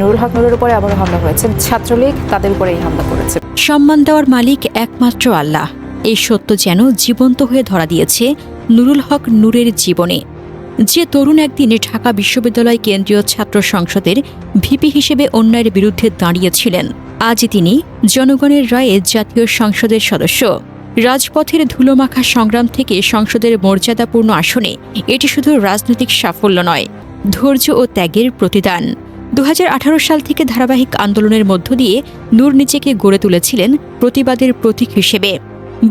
নুরুল হক নুরের উপরে আবারও হামলা হয়েছে। ছাত্রলীগ তাদের উপরে এই হামলা করেছে। সম্মান দেওয়ার মালিক একমাত্র আল্লাহ। এই সত্য যেন জীবন্ত হয়ে ধরা দিয়েছে নুরুল হক নূরের জীবনে। যে তরুণ একদিন ঢাকা বিশ্ববিদ্যালয় কেন্দ্রীয় ছাত্র সংসদের ভিপি হিসেবে অন্যায়ের বিরুদ্ধে দাঁড়িয়েছিলেন, আজ তিনি জনগণের রায়ে জাতীয় সংসদের সদস্য। রাজপথের ধুলোমাখা সংগ্রাম থেকে সংসদের মর্যাদাপূর্ণ আসনে এটি শুধু রাজনৈতিক সাফল্য নয়, ধৈর্য ও ত্যাগের প্রতিদান। 2018 সাল থেকে ধারাবাহিক আন্দোলনের মধ্য দিয়ে নূর নিজেকে গড়ে তুলেছিলেন প্রতিবাদের প্রতীক হিসেবে।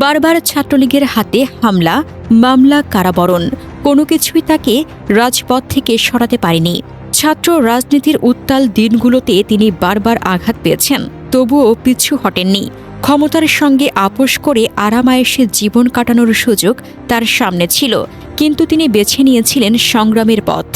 বারবার ছাত্রলীগের হাতে হামলা, মামলা, কারাবরণ, কোনো কিছুই তাকে রাজপথ থেকে সরাতে পারেনি। ছাত্র রাজনীতির উত্তাল দিনগুলোতে তিনি বারবার আঘাত পেয়েছেন, তবুও পিছু হটেননি। ক্ষমতার সঙ্গে আপোষ করে আরামায়েশে জীবন কাটানোর সুযোগ তার সামনে ছিল, কিন্তু তিনি বেছে নিয়েছিলেন সংগ্রামের পথ।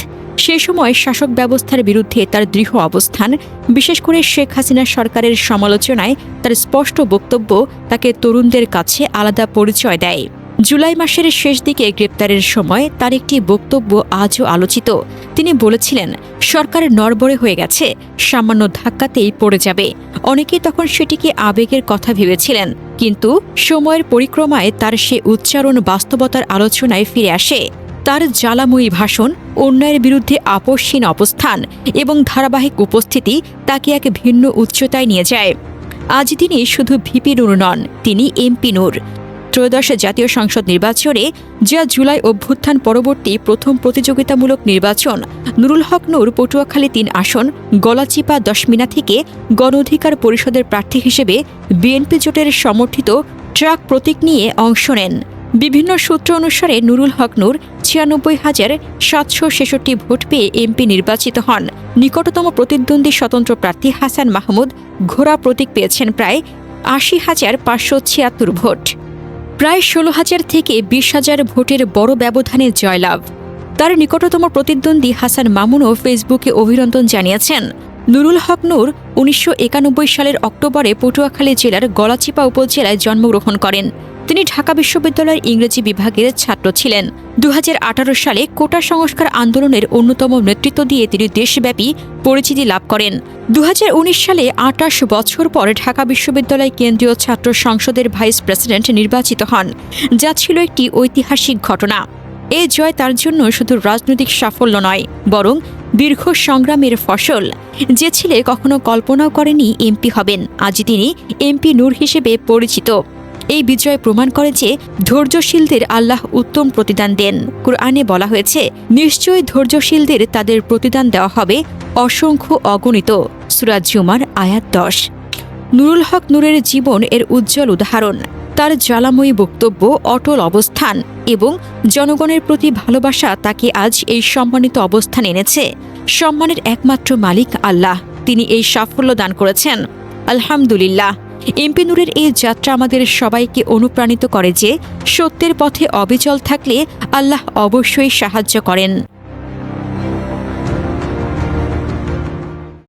সে সময় শাসক ব্যবস্থার বিরুদ্ধে তার দৃঢ় অবস্থান, বিশেষ করে শেখ হাসিনা সরকারের সমালোচনায় তার স্পষ্ট বক্তব্য তাকে তরুণদের কাছে আলাদা পরিচয় দেয়। জুলাই মাসের শেষ দিকে গ্রেপ্তারের সময় তার একটি বক্তব্য আজও আলোচিত। তিনি বলেছিলেন, সরকার নড়বড়ে হয়ে গেছে, সামান্য ধাক্কাতেই পড়ে যাবে। অনেকেই তখন সেটিকে আবেগের কথা ভেবেছিলেন, কিন্তু সময়ের পরিক্রমায় তার সে উচ্চারণ বাস্তবতার আলোচনায় ফিরে আসে। তার জ্বালাময়ী ভাষণ, অন্যায়ের বিরুদ্ধে আপোষহীন অবস্থান এবং ধারাবাহিক উপস্থিতি তাকে এক ভিন্ন উচ্চতায় নিয়ে যায়। আজ তিনি শুধু ভিপি নূর নন, তিনি এমপি নূর। ত্রয়োদশ জাতীয় সংসদ নির্বাচনে, যা জুলাই অভ্যুত্থান পরবর্তী প্রথম প্রতিযোগিতামূলক নির্বাচন, নুরুল হক নূর পটুয়াখালী 3 আসন, গলাচিপা 10 মিনা থেকে গণ অধিকার পরিষদের প্রার্থী হিসেবে বিএনপি জোটের সমর্থিত ট্রাক প্রতীক নিয়ে অংশ নেন। বিভিন্ন সূত্র অনুসারে নুরুল হক নূর 96,766 ভোট পেয়ে এমপি নির্বাচিত হন। নিকটতম প্রতিদ্বন্দ্বী স্বতন্ত্র প্রার্থী হাসান মাহমুদ ঘোড়া প্রতীক পেয়েছেন প্রায় 80,576 ভোট। প্রায় 16,000 থেকে 20,000 ভোটের বড় ব্যবধানে জয়লাভ। তার নিকটতম প্রতিদ্বন্দ্বী হাসান মামুনও ফেসবুকে অভিনন্দন জানিয়েছেন। নুরুল হক নূর 1991 সালের অক্টোবরে পটুয়াখালী জেলার গলাচিপা উপজেলায় জন্মগ্রহণ করেন। তিনি ঢাকা বিশ্ববিদ্যালয়ের ইংরেজি বিভাগের ছাত্র ছিলেন। 2018 সালে কোটা সংস্কার আন্দোলনের অন্যতম নেতৃত্ব দিয়ে তিনি দেশব্যাপী পরিচিতি লাভ করেন। 2019 সালে 28 বছর পর ঢাকা বিশ্ববিদ্যালয় কেন্দ্রীয় ছাত্র সংসদের ভাইস প্রেসিডেন্ট নির্বাচিত হন, যা ছিল একটি ঐতিহাসিক ঘটনা। এই জয় তার জন্য শুধু রাজনৈতিক সাফল্য নয়, বরং দীর্ঘ সংগ্রামের ফসল। যে ছেলে কখনো কল্পনাও করেনি এমপি হবেন, আজ তিনি এমপি নূর হিসেবে পরিচিত। এই বিজয় প্রমাণ করে যে ধৈর্যশীলদের আল্লাহ উত্তম প্রতিদান দেন। কুরআনে বলা হয়েছে, নিশ্চয়ই ধৈর্যশীলদের তাদের প্রতিদান দেওয়া হবে অসংখ্য অগণিত। সূরা জুমার আয়াত 10। নুরুল হক নূরের জীবন এর উজ্জ্বল উদাহরণ। তার জ্বালাময়ী বক্তব্য, অটল অবস্থান এবং জনগণের প্রতি ভালোবাসা তাকে আজ এই সম্মানিত অবস্থান এনেছে। সম্মানের একমাত্র মালিক আল্লাহ, তিনি এই সাফল্য দান করেছেন। আলহামদুলিল্লাহ। এমপি নূরের এই যাত্রা আমাদের সবাইকে অনুপ্রাণিত করে যে সত্যের পথে অবিচল থাকলে আল্লাহ অবশ্যই সাহায্য করেন।